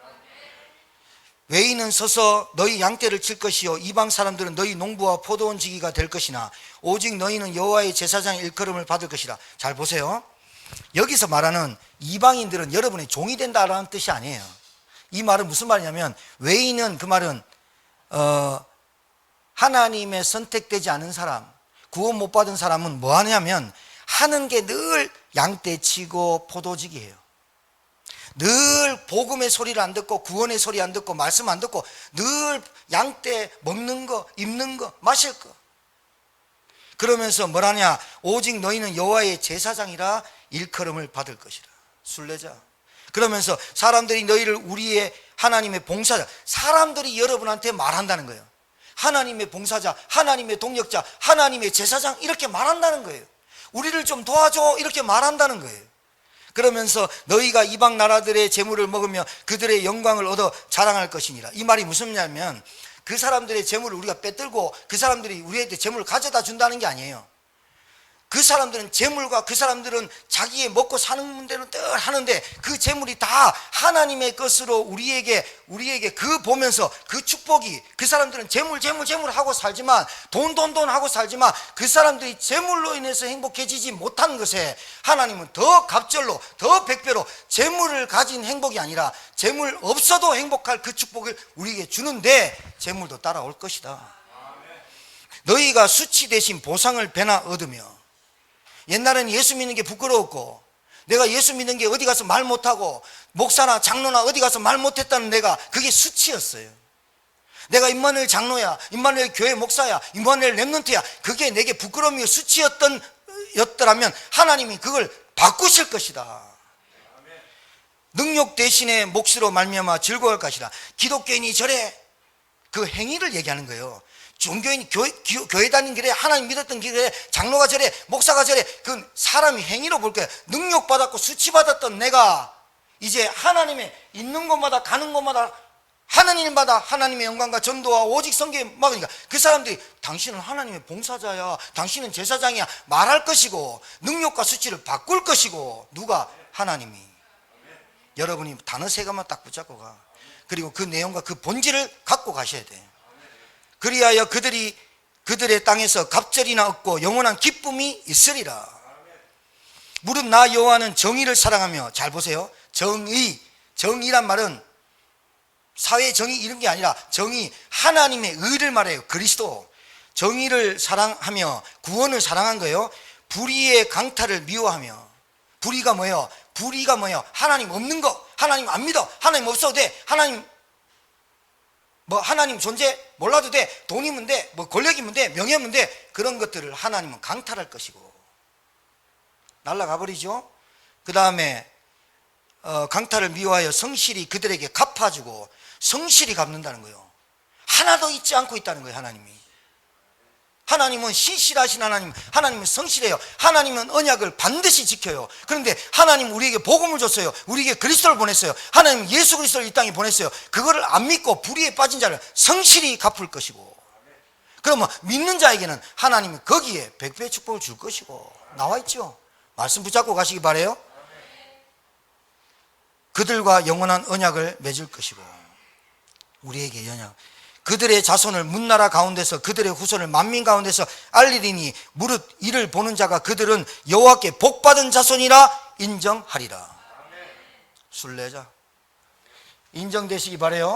외인은 서서 너희 양떼를 칠 것이요 이방 사람들은 너희 농부와 포도원 지기가 될 것이나 오직 너희는 여호와의 제사장의 일컬음을 받을 것이라. 잘 보세요. 여기서 말하는 이방인들은 여러분의 종이 된다라는 뜻이 아니에요. 이 말은 무슨 말이냐면, 외인은 그 말은 하나님의 선택되지 않은 사람, 구원 못 받은 사람은 뭐 하냐면 하는 게 늘 양떼 치고 포도지기예요. 늘 복음의 소리를 안 듣고 구원의 소리 안 듣고 말씀 안 듣고 늘 양떼 먹는 거, 입는 거, 마실 거. 그러면서 뭐라냐? 오직 너희는 여호와의 제사장이라 일컬음을 받을 것이라. 순례자. 그러면서 사람들이 너희를 우리의 하나님의 봉사자, 사람들이 여러분한테 말한다는 거예요. 하나님의 봉사자, 하나님의 동력자, 하나님의 제사장 이렇게 말한다는 거예요. 우리를 좀 도와줘 이렇게 말한다는 거예요. 그러면서 너희가 이방 나라들의 재물을 먹으며 그들의 영광을 얻어 자랑할 것이니라. 이 말이 무슨 말이냐면 그 사람들의 재물을 우리가 빼들고 그 사람들이 우리한테 재물을 가져다 준다는 게 아니에요. 그 사람들은 재물과 그 사람들은 자기의 먹고 사는 대로 늘 하는데 그 재물이 다 하나님의 것으로 우리에게 그 보면서 그 축복이, 그 사람들은 재물 하고 살지만 돈 하고 살지만 그 사람들이 재물로 인해서 행복해지지 못한 것에 하나님은 더 갑절로 더 백배로 재물을 가진 행복이 아니라 재물 없어도 행복할 그 축복을 우리에게 주는데 재물도 따라올 것이다. 너희가 수치 대신 보상을 배나 얻으며, 옛날에는 예수 믿는 게 부끄러웠고 내가 예수 믿는 게 어디 가서 말 못하고 목사나 장로나 어디 가서 말 못했다는 내가, 그게 수치였어요. 내가 임마누엘 장로야, 임마누엘 교회 목사야, 임마누엘 렘넌트야, 그게 내게 부끄러움이고 수치였더라면 하나님이 그걸 바꾸실 것이다. 능욕 대신에 몫으로 말미암아 즐거워할 것이다. 기독교인이 저래, 그 행위를 얘기하는 거예요. 종교인 교회 다닌 길에, 하나님 믿었던 길에, 장로가 저래, 목사가 저래, 그 사람이 행위로 볼 거야. 능욕받았고 수치받았던 내가 이제 하나님의 있는 곳마다 가는 곳마다 하는 일마다 하나님의 영광과 전도와 오직 성경에 막으니까 그 사람들이 당신은 하나님의 봉사자야, 당신은 제사장이야 말할 것이고, 능욕과 수치를 바꿀 것이고, 누가? 하나님이. 여러분이 단어 세 가지만 딱 붙잡고 가. 그리고 그 내용과 그 본질을 갖고 가셔야 돼. 그리하여 그들의 땅에서 갑절이나 얻고 영원한 기쁨이 있으리라. 무릇 나 여호와는 정의를 사랑하며, 잘 보세요, 정의란 말은 사회 정의 이런 게 아니라 정의, 하나님의 의를 말해요. 그리스도. 정의를 사랑하며 구원을 사랑한 거예요. 불의의 강탈을 미워하며. 불의가 뭐예요? 하나님 없는 거, 하나님 안 믿어, 하나님 없어도 돼, 하나님 존재 몰라도 돼, 돈이면 돼, 권력이면 돼, 명예면 돼, 그런 것들을 하나님은 강탈할 것이고 날아가 버리죠. 그 다음에 강탈을 미워하여 성실히 그들에게 갚아주고, 성실히 갚는다는 거예요. 하나도 잊지 않고 있다는 거예요. 하나님은 신실하신 하나님은 성실해요. 하나님은 언약을 반드시 지켜요. 그런데 하나님은 우리에게 복음을 줬어요. 우리에게 그리스도를 보냈어요. 하나님은 예수 그리스도를 이 땅에 보냈어요. 그거를 안 믿고 불의에 빠진 자를 성실히 갚을 것이고, 그러면 믿는 자에게는 하나님은 거기에 백배의 축복을 줄 것이고, 나와 있죠. 말씀 붙잡고 가시기 바라요. 그들과 영원한 언약을 맺을 것이고, 우리에게 언약. 그들의 자손을 문나라 가운데서 그들의 후손을 만민 가운데서 알리리니 무릇 이를 보는 자가 그들은 여호와께 복받은 자손이라 인정하리라. 순례자 인정되시기 바라요.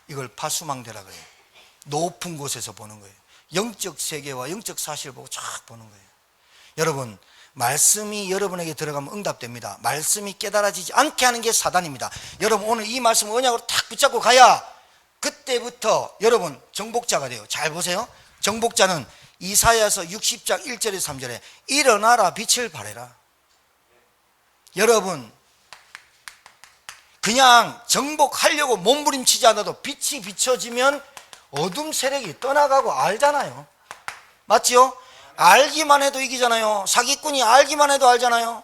이걸 파수망대라 그래요. 높은 곳에서 보는 거예요. 영적 세계와 영적 사실을 보고 쫙 보는 거예요. 여러분, 말씀이 여러분에게 들어가면 응답됩니다. 말씀이 깨달아지지 않게 하는 게 사단입니다. 여러분, 오늘 이 말씀을 언약으로 탁 붙잡고 가야 그때부터 여러분 정복자가 돼요. 잘 보세요. 정복자는 이사야서 60장 1절에서 3절에 일어나라 빛을 발해라. 여러분, 그냥 정복하려고 몸부림치지 않아도 빛이 비춰지면 어둠 세력이 떠나가고 알잖아요. 맞지요? 알기만 해도 이기잖아요. 사기꾼이 알기만 해도 알잖아요.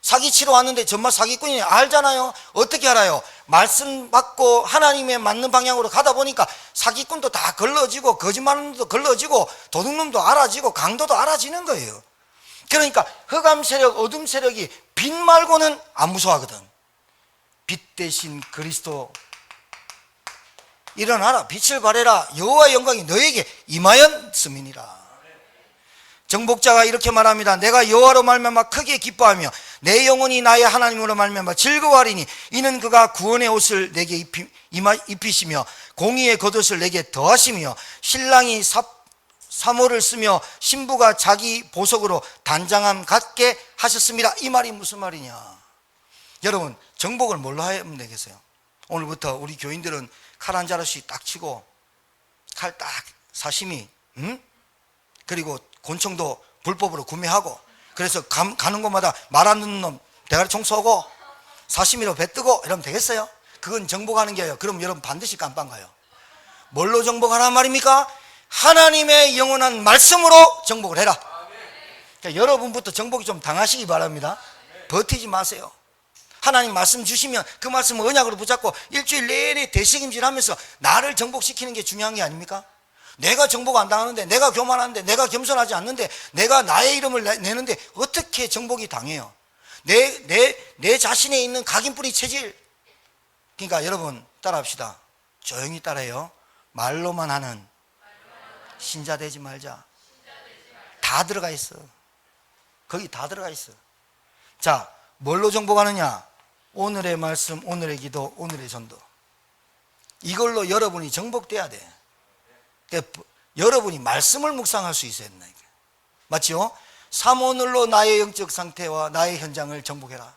사기치러 왔는데 정말 사기꾼이 알잖아요. 어떻게 알아요? 말씀 받고 하나님의 맞는 방향으로 가다 보니까 사기꾼도 다 걸러지고, 거짓말도 걸러지고, 도둑놈도 알아지고, 강도도 알아지는 거예요. 그러니까 흑암 세력, 어둠 세력이 빛 말고는 안 무서워하거든. 빛 대신 그리스도, 일어나라 빛을 발해라, 여호와의 영광이 너에게 임하였음이니라. 정복자가 이렇게 말합니다. 내가 여호와로 말미암아 크게 기뻐하며 내 영혼이 나의 하나님으로 말미암아 즐거워하리니 이는 그가 구원의 옷을 내게 입히시며 공의의 겉옷을 내게 더하시며 신랑이 사모를 쓰며 신부가 자기 보석으로 단장함 갖게 하셨습니다. 이 말이 무슨 말이냐? 여러분, 정복을 뭘로 하면 되겠어요? 오늘부터 우리 교인들은 칼 한 자루씩 딱 치고, 칼 딱 사시미, 그리고 곤충도 불법으로 구매하고, 그래서 가는 곳마다 말 안 듣는 놈 대가리 총 쏘고 사시미로 배 뜨고 이러면 되겠어요? 그건 정복하는 게예요. 그럼 여러분 반드시 깜빵 가요. 뭘로 정복하란 말입니까? 하나님의 영원한 말씀으로 정복을 해라. 그러니까 여러분부터 정복이 좀 당하시기 바랍니다. 버티지 마세요. 하나님 말씀 주시면 그 말씀을 언약으로 붙잡고 일주일 내내 대책임질하면서 나를 정복시키는 게 중요한 게 아닙니까? 내가 정복 안 당하는데, 내가 교만한데, 내가 겸손하지 않는데, 내가 나의 이름을 내는데 어떻게 정복이 당해요? 내 자신에 있는 각인뿌리 체질. 그러니까 여러분 따라합시다. 조용히 따라해요. 말로만 하는 신자 되지 말자. 다 들어가 있어. 거기 다 들어가 있어. 자, 뭘로 정복하느냐? 오늘의 말씀, 오늘의 기도, 오늘의 전도. 이걸로 여러분이 정복돼야 돼. 그러니까 여러분이 말씀을 묵상할 수 있어야 된다. 맞지요? 삼오늘로 나의 영적 상태와 나의 현장을 정복해라.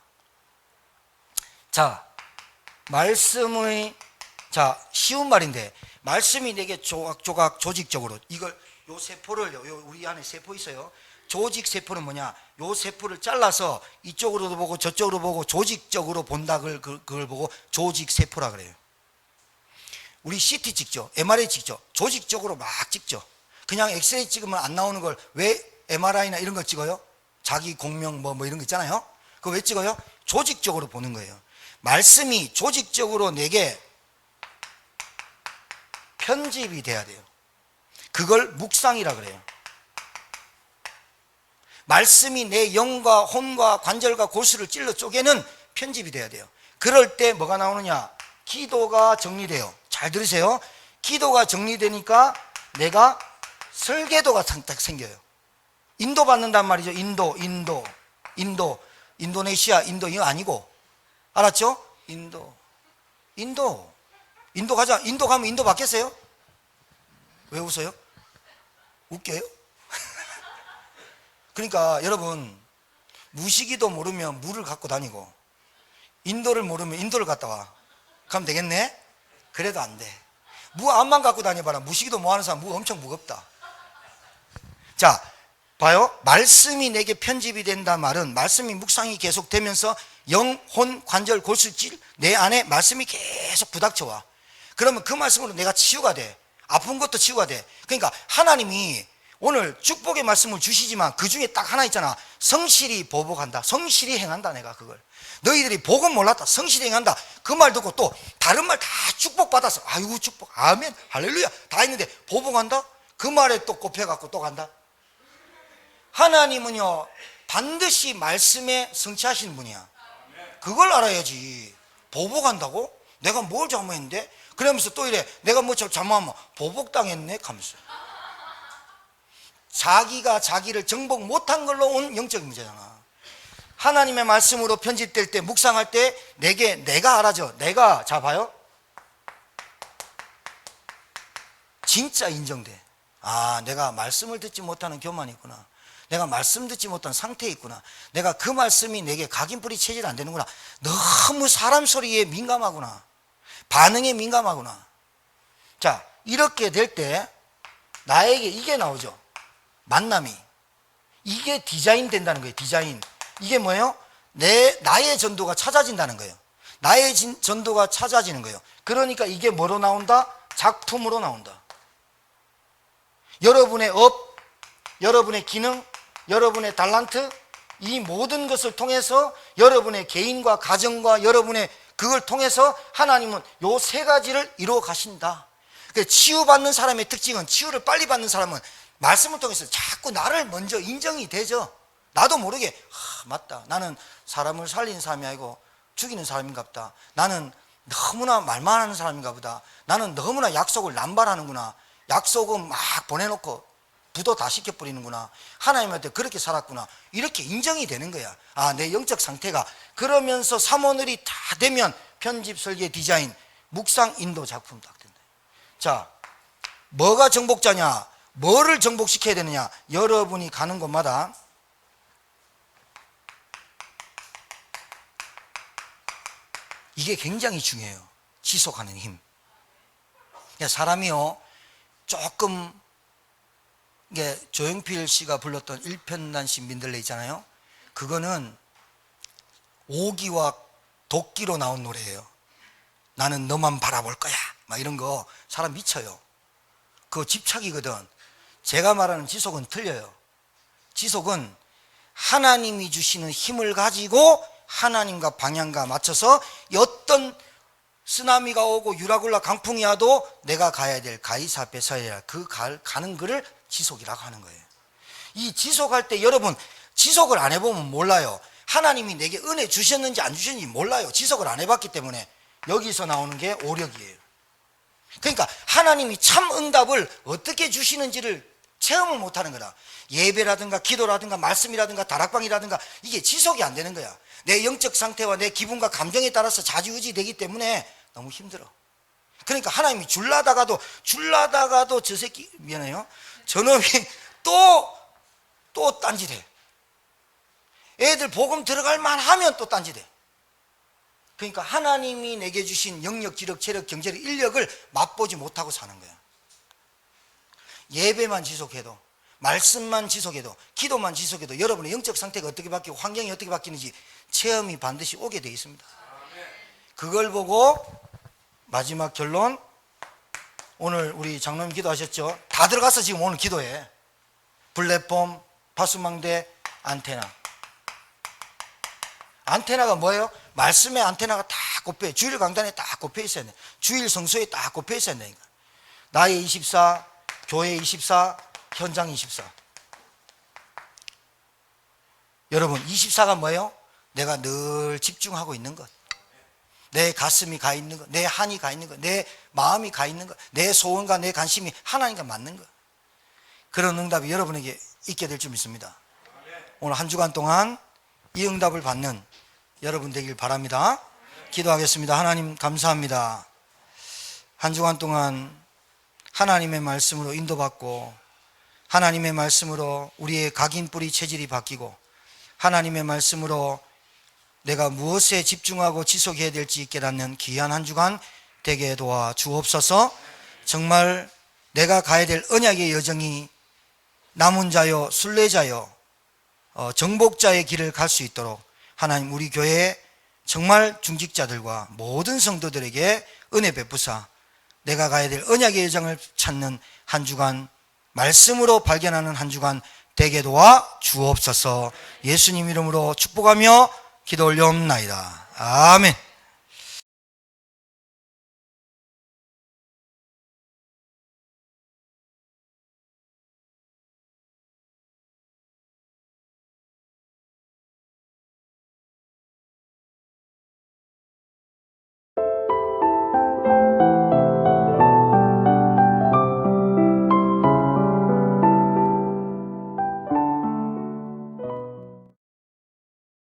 자, 말씀의, 자, 쉬운 말인데, 말씀이 내게 조각조각 조직적으로, 이걸, 요 세포를, 우리 안에 세포 있어요. 조직 세포는 뭐냐? 요 세포를 잘라서 이쪽으로도 보고 저쪽으로 보고 조직적으로 본다. 그걸 보고 조직 세포라 그래요. 우리 CT 찍죠. MRI 찍죠. 조직적으로 막 찍죠. 그냥 엑스레이 찍으면 안 나오는 걸 왜 MRI나 이런 걸 찍어요? 자기 공명 뭐 이런 거 있잖아요. 그거 왜 찍어요? 조직적으로 보는 거예요. 말씀이 조직적으로 내게 편집이 돼야 돼요. 그걸 묵상이라 그래요. 말씀이 내 영과 혼과 관절과 골수를 찔러 쪼개는 편집이 돼야 돼요. 그럴 때 뭐가 나오느냐? 기도가 정리돼요. 잘 들으세요. 기도가 정리되니까 내가 설계도가 딱 생겨요. 인도 받는단 말이죠. 인도네시아, 이거 아니고. 알았죠? 인도 가자. 인도 가면 인도 받겠어요? 왜 웃어요? 웃겨요? 그러니까 여러분, 무시기도 모르면 무를 갖고 다니고, 인도를 모르면 인도를 갔다 와. 가면 되겠네? 그래도 안 돼. 무 암만 갖고 다녀봐라. 무시기도 뭐 하는 사람 무 엄청 무겁다. 자, 봐요. 말씀이 내게 편집이 된다 말은 말씀이 묵상이 계속되면서 영, 혼, 관절, 골수질 내 안에 말씀이 계속 부닥쳐와. 그러면 그 말씀으로 내가 치유가 돼. 아픈 것도 치유가 돼. 그러니까 하나님이 오늘 축복의 말씀을 주시지만 그 중에 딱 하나 있잖아. 성실히 보복한다. 성실히 행한다. 내가 그걸. 너희들이 복은 몰랐다. 성실히 행한다. 그 말 듣고 또 다른 말 다 축복받았어. 아이고 축복. 아멘. 할렐루야. 다 했는데 보복한다? 그 말에 또 꼽혀갖고 또 간다. 하나님은요 반드시 말씀에 성취하시는 분이야. 그걸 알아야지. 보복한다고? 내가 뭘 잘못했는데? 그러면서 또 이래. 내가 뭐 잘못하면 보복당했네 하면서. 자기가 자기를 정복 못한 걸로 온 영적 문제잖아. 하나님의 말씀으로 편집될 때, 묵상할 때 내가 알아져. 내가, 자 봐요. 진짜 인정돼. 아, 내가 말씀을 듣지 못하는 교만이 있구나. 내가 말씀 듣지 못한 상태에 있구나. 내가 그 말씀이 내게 각인뿌리 체질 안 되는구나. 너무 사람 소리에 민감하구나. 반응에 민감하구나. 자, 이렇게 될 때 나에게 이게 나오죠. 만남이. 이게 디자인 된다는 거예요. 디자인. 이게 뭐예요? 나의 전도가 찾아진다는 거예요. 나의 전도가 찾아지는 거예요. 그러니까 이게 뭐로 나온다? 작품으로 나온다. 여러분의 업, 여러분의 기능, 여러분의 달란트, 이 모든 것을 통해서 여러분의 개인과 가정과 여러분의 그걸 통해서 하나님은 요 세 가지를 이루어 가신다. 그러니까 치유받는 사람의 특징은, 치유를 빨리 받는 사람은 말씀을 통해서 자꾸 나를 먼저 인정이 되죠. 나도 모르게 맞다. 나는 사람을 살리는 사람이 아니고 죽이는 사람인가 보다. 나는 너무나 말만 하는 사람인가 보다. 나는 너무나 약속을 남발하는구나. 약속은 막 보내놓고 부도 다 시켜버리는구나. 하나님한테 그렇게 살았구나. 이렇게 인정이 되는 거야. 아, 내 영적 상태가. 그러면서 3오늘이 다 되면 편집, 설계, 디자인, 묵상, 인도 작품 딱 된다. 자, 뭐가 정복자냐? 뭐를 정복시켜야 되느냐? 여러분이 가는 곳마다 이게 굉장히 중요해요. 지속하는 힘. 사람이요, 조금, 이게 조용필 씨가 불렀던 일편단심 민들레 있잖아요. 그거는 오기와 도끼로 나온 노래예요. 나는 너만 바라볼 거야. 막 이런 거 사람 미쳐요. 그거 집착이거든. 제가 말하는 지속은 틀려요. 지속은 하나님이 주시는 힘을 가지고 하나님과 방향과 맞춰서 어떤 쓰나미가 오고 유라굴라 강풍이 와도 내가 가야 될 가이사 앞에 서야 할 그 가는 거를 지속이라고 하는 거예요. 이 지속할 때 여러분 지속을 안 해보면 몰라요. 하나님이 내게 은혜 주셨는지 안 주셨는지 몰라요. 지속을 안 해봤기 때문에. 여기서 나오는 게 오력이에요. 그러니까 하나님이 참 응답을 어떻게 주시는지를 체험을 못하는 거다. 예배라든가 기도라든가 말씀이라든가 다락방이라든가 이게 지속이 안 되는 거야. 내 영적 상태와 내 기분과 감정에 따라서 좌지우지 되기 때문에 너무 힘들어. 그러니까 하나님이 줄라다가도 저 새끼 미안해요, 저놈이 또 딴짓해. 애들 복음 들어갈 만하면 또 딴짓해. 그러니까 하나님이 내게 주신 영역, 지력, 체력, 경제력, 인력을 맛보지 못하고 사는 거야. 예배만 지속해도, 말씀만 지속해도, 기도만 지속해도 여러분의 영적 상태가 어떻게 바뀌고 환경이 어떻게 바뀌는지 체험이 반드시 오게 되어 있습니다. 그걸 보고 마지막 결론, 오늘 우리 장로님 기도하셨죠? 다 들어가서 지금 오늘 기도해. 플랫폼, 파수망대, 안테나. 안테나가 뭐예요? 말씀의 안테나가 다 꼽혀, 주일 강단에 다 꼽혀 있어야 돼. 주일 성소에 다 꼽혀 있어야 된다니까. 나의 24, 교회 24, 현장 24. 여러분 24가 뭐예요? 내가 늘 집중하고 있는 것, 내 가슴이 가 있는 것, 내 한이 가 있는 것, 내 마음이 가 있는 것, 내 소원과 내 관심이 하나님과 맞는 것. 그런 응답이 여러분에게 있게 될 줄 믿습니다. 오늘 한 주간 동안 이 응답을 받는 여러분 되길 바랍니다. 기도하겠습니다. 하나님 감사합니다. 한 주간 동안 하나님의 말씀으로 인도받고, 하나님의 말씀으로 우리의 각인뿌리 체질이 바뀌고, 하나님의 말씀으로 내가 무엇에 집중하고 지속해야 될지 깨닫는 귀한 한 주간 되게 도와 주옵소서. 정말 내가 가야 될 언약의 여정이 남은 자요, 순례자요, 정복자의 길을 갈 수 있도록 하나님 우리 교회에 정말 중직자들과 모든 성도들에게 은혜 베푸사 내가 가야 될 언약의 여정을 찾는 한 주간, 말씀으로 발견하는 한 주간 되게 도와 주옵소서. 예수님 이름으로 축복하며 기도 올려옵나이다. 아멘.